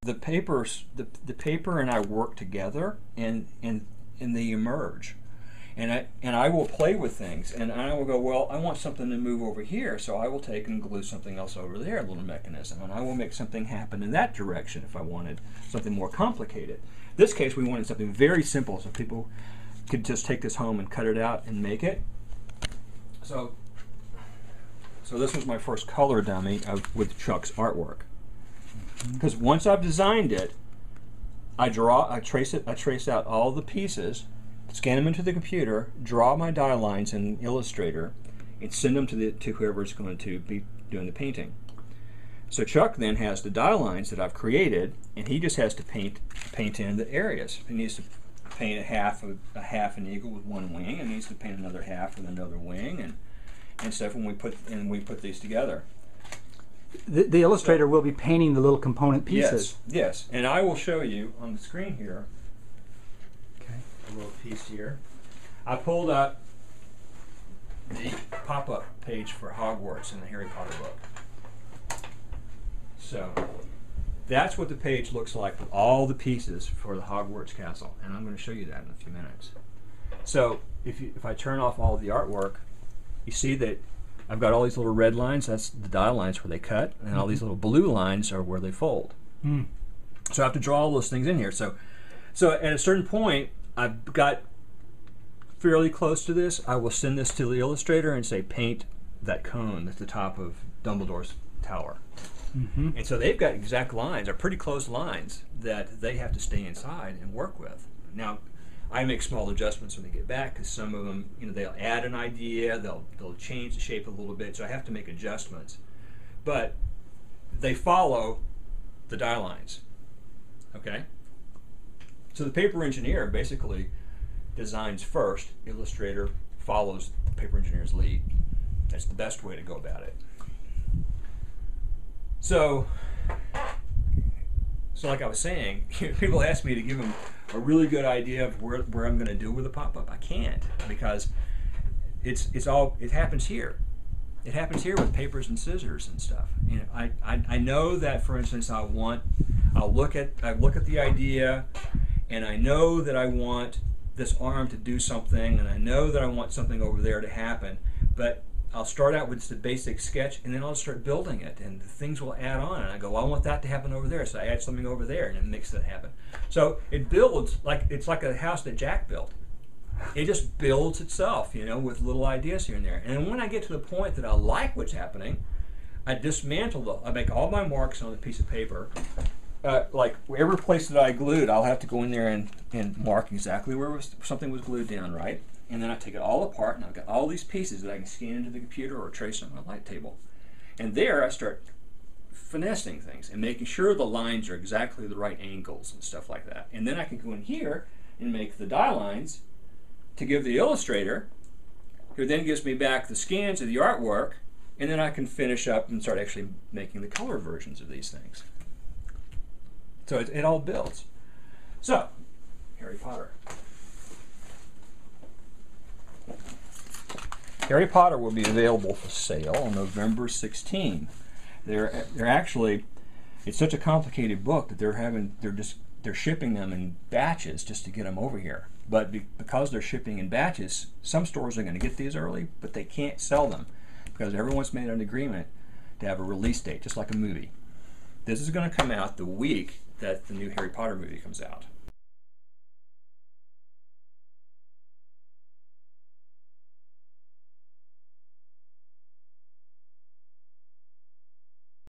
The paper and I work together, and they emerge. And I will play with things, and I will go, well, I want something to move over here, so I will take and glue something else over there, a little mechanism, and I will make something happen in that direction if I wanted something more complicated. In this case, we wanted something very simple, so people could just take this home and cut it out and make it. So this was my first color dummy with Chuck's artwork. Because once I've designed it, I trace out all the pieces, scan them into the computer, draw my die lines in Illustrator, and send them to whoever's going to be doing the painting. So Chuck then has the die lines that I've created, and he just has to paint in the areas. He needs to paint a half an eagle with one wing, and he needs to paint another half with another wing, and stuff. When we put these together. The illustrator will be painting the little component pieces. Yes, and I will show you on the screen here. A little piece here. I pulled up the pop-up page for Hogwarts in the Harry Potter book. So that's what the page looks like with all the pieces for the Hogwarts castle, and I'm going to show you that in a few minutes. So if I turn off all of the artwork, you see that I've got all these little red lines. That's the die lines where they cut, and all these little blue lines are where they fold. So I have to draw all those things in here. So at a certain point, I've got fairly close to this. I will send this to the illustrator and say, paint that cone at the top of Dumbledore's tower. And so they've got exact lines, or pretty close lines, that they have to stay inside and work with. Now, I make small adjustments when they get back, because some of them, they'll add an idea, they'll change the shape a little bit, so I have to make adjustments. But they follow the die lines, okay? So the paper engineer basically designs first, Illustrator follows the paper engineer's lead. That's the best way to go about it. So like I was saying, people ask me to give them a really good idea of where I'm going to do with a pop-up. I can't, because it happens here. It happens here with papers and scissors and stuff. I know that, for instance, I'll look at the idea, and I know that I want this arm to do something, and I know that I want something over there to happen, but I'll start out with just a basic sketch, and then I'll start building it, and things will add on, and I go, well, I want that to happen over there, so I add something over there, and it makes that happen. So it builds it's like a house that Jack built. It just builds itself, with little ideas here and there. And when I get to the point that I like what's happening, I dismantle I make all my marks on a piece of paper. Like every place that I glued, I'll have to go in there and mark exactly where something was glued down, right? And then I take it all apart, and I've got all these pieces that I can scan into the computer or trace on my light table. And there I start finessing things and making sure the lines are exactly the right angles and stuff like that. And then I can go in here and make the die lines to give the illustrator, who then gives me back the scans of the artwork, and then I can finish up and start actually making the color versions of these things. So it all builds. So, Harry Potter. Harry Potter will be available for sale on November 16. They're actually, it's such a complicated book that they're shipping them in batches just to get them over here. But because they're shipping in batches, some stores are going to get these early, but they can't sell them because everyone's made an agreement to have a release date, just like a movie. This is going to come out the week that the new Harry Potter movie comes out.